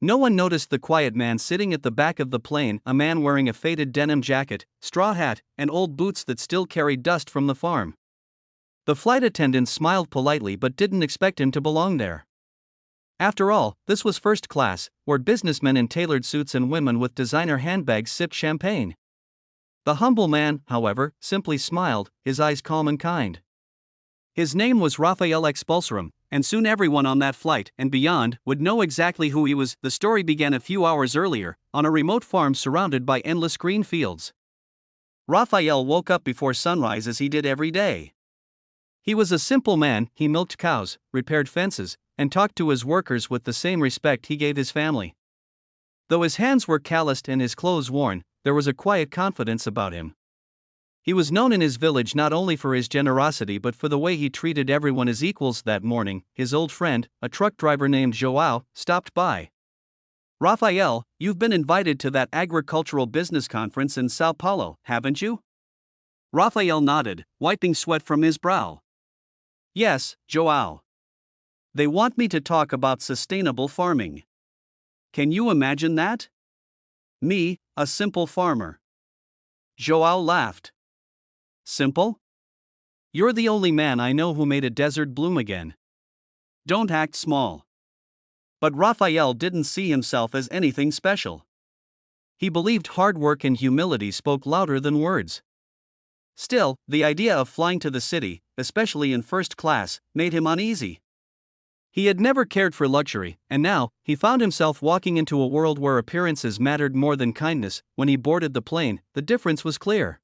No one noticed the quiet man sitting at the back of the plane, a man wearing a faded denim jacket, straw hat, and old boots that still carried dust from the farm. The flight attendant smiled politely but didn't expect him to belong there. After all, this was first class, where businessmen in tailored suits and women with designer handbags sipped champagne. The humble man, however, simply smiled, his eyes calm and kind. His name was Rafael Expulsaram, and soon everyone on that flight and beyond would know exactly who he was. The story began a few hours earlier, on a remote farm surrounded by endless green fields. Rafael woke up before sunrise as he did every day. He was a simple man. He milked cows, repaired fences, and talked to his workers with the same respect he gave his family. Though his hands were calloused and his clothes worn, there was a quiet confidence about him. He was known in his village not only for his generosity but for the way he treated everyone as equals. That morning, his old friend, a truck driver named João, stopped by. "Rafael, you've been invited to that agricultural business conference in Sao Paulo, haven't you?" Rafael nodded, wiping sweat from his brow. "Yes, João. They want me to talk about sustainable farming. Can you imagine that? Me, a simple farmer." João laughed. "Simple? You're the only man I know who made a desert bloom again. Don't act small." But Rafael didn't see himself as anything special. He believed hard work and humility spoke louder than words. Still, the idea of flying to the city, especially in first class, made him uneasy. He had never cared for luxury, and now, he found himself walking into a world where appearances mattered more than kindness. When he boarded the plane, the difference was clear.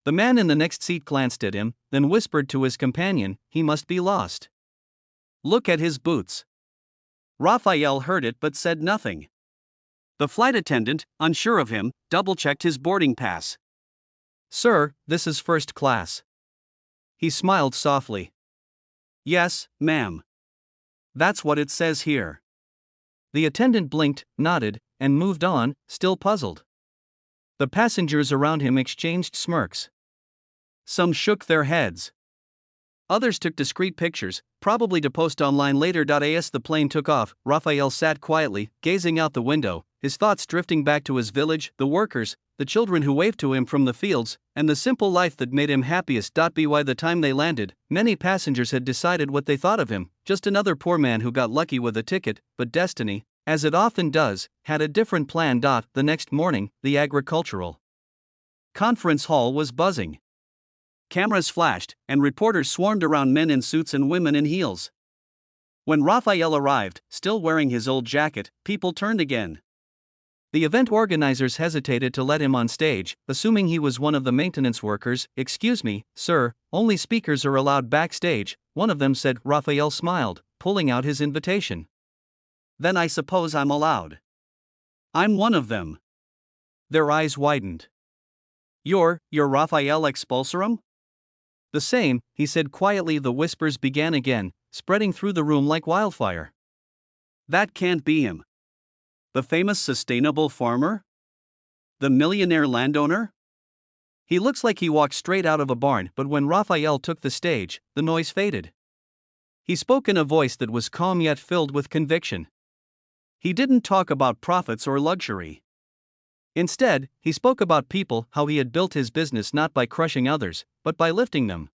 The man in the next seat glanced at him, then whispered to his companion, "He must be lost. Look at his boots." Rafael heard it but said nothing. The flight attendant, unsure of him, double-checked his boarding pass. "Sir, this is first class." He smiled softly. "Yes, ma'am. That's what it says here." The attendant blinked, nodded, and moved on, still puzzled. The passengers around him exchanged smirks. Some shook their heads. Others took discreet pictures, probably to post online later. As the plane took off, Rafael sat quietly, gazing out the window, his thoughts drifting back to his village, the workers, the children who waved to him from the fields, and the simple life that made him happiest. By the time they landed, many passengers had decided what they thought of him, just another poor man who got lucky with a ticket. But destiny, as it often does, had a different plan. The next morning, the agricultural conference hall was buzzing. Cameras flashed, and reporters swarmed around, men in suits and women in heels. When Rafael arrived, still wearing his old jacket, people turned again. The event organizers hesitated to let him on stage, assuming he was one of the maintenance workers. "Excuse me, sir, only speakers are allowed backstage," one of them said. Rafael smiled, pulling out his invitation. "Then I suppose I'm allowed. I'm one of them." Their eyes widened. You're Rafael Expulsaram?" "The same," he said quietly. The whispers began again, spreading through the room like wildfire. "That can't be him. The famous sustainable farmer? The millionaire landowner? He looks like he walked straight out of a barn." But when Rafael took the stage, the noise faded. He spoke in a voice that was calm yet filled with conviction. He didn't talk about profits or luxury. Instead, he spoke about people, how he had built his business not by crushing others, but by lifting them.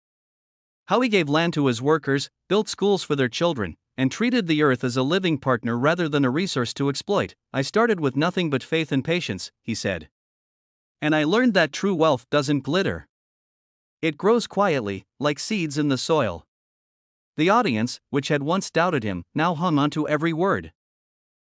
How he gave land to his workers, built schools for their children, and treated the earth as a living partner rather than a resource to exploit. "I started with nothing but faith and patience," he said. "And I learned that true wealth doesn't glitter. It grows quietly, like seeds in the soil." The audience, which had once doubted him, now hung onto every word.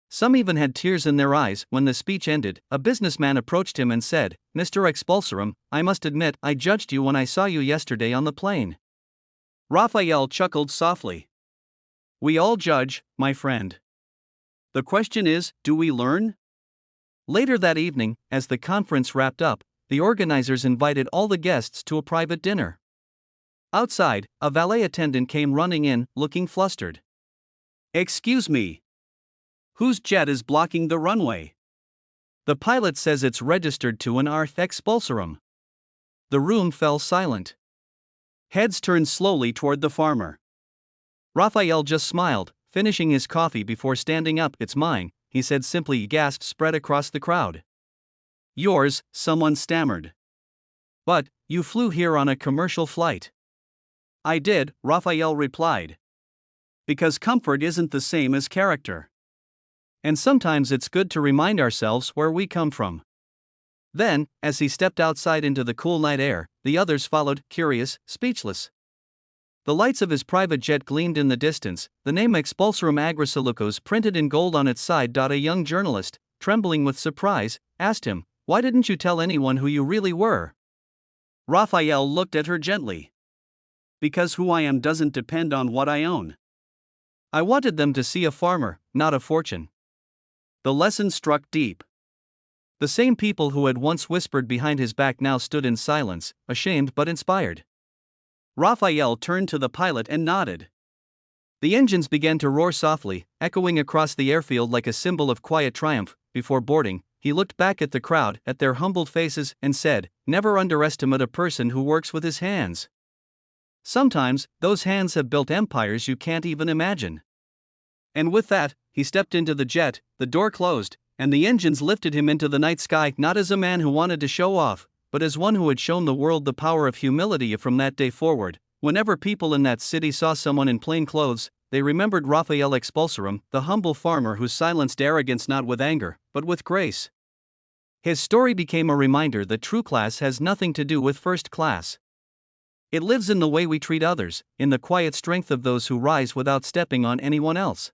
Some even had tears in their eyes. When the speech ended, a businessman approached him and said, "Mr. Expulsaram, I must admit, I judged you when I saw you yesterday on the plane." Rafael chuckled softly. "We all judge, my friend. The question is, do we learn?" Later that evening, as the conference wrapped up, the organizers invited all the guests to a private dinner. Outside, a valet attendant came running in, looking flustered. "Excuse me. Whose jet is blocking the runway?" "The pilot says it's registered to an Expulsaram." The room fell silent. Heads turned slowly toward the farmer. Rafael just smiled, finishing his coffee before standing up. "It's mine," he said simply. Gasps spread across the crowd. Yours, someone stammered. But, you flew here on a commercial flight. I did, Rafael replied. Because comfort isn't the same as character. And sometimes it's good to remind ourselves where we come from. Then, as he stepped outside into the cool night air, the others followed, curious, speechless. The lights of his private jet gleamed in the distance, the name Expulsaram Agrisalucos printed in gold on its side. A young journalist, trembling with surprise, asked him, "Why didn't you tell anyone who you really were?" Rafael looked at her gently. Because who I am doesn't depend on what I own. I wanted them to see a farmer, not a fortune. The lesson struck deep. The same people who had once whispered behind his back now stood in silence, ashamed but inspired. Rafael turned to the pilot and nodded. The engines began to roar softly, echoing across the airfield like a symbol of quiet triumph. Before boarding, he looked back at the crowd, at their humbled faces, and said, "Never underestimate a person who works with his hands. Sometimes, those hands have built empires you can't even imagine." And with that, he stepped into the jet, the door closed, and the engines lifted him into the night sky, not as a man who wanted to show off, but as one who had shown the world the power of humility. From that day forward, whenever people in that city saw someone in plain clothes, they remembered Rafael Expulsaram, the humble farmer who silenced arrogance not with anger, but with grace. His story became a reminder that true class has nothing to do with first class. It lives in the way we treat others, in the quiet strength of those who rise without stepping on anyone else.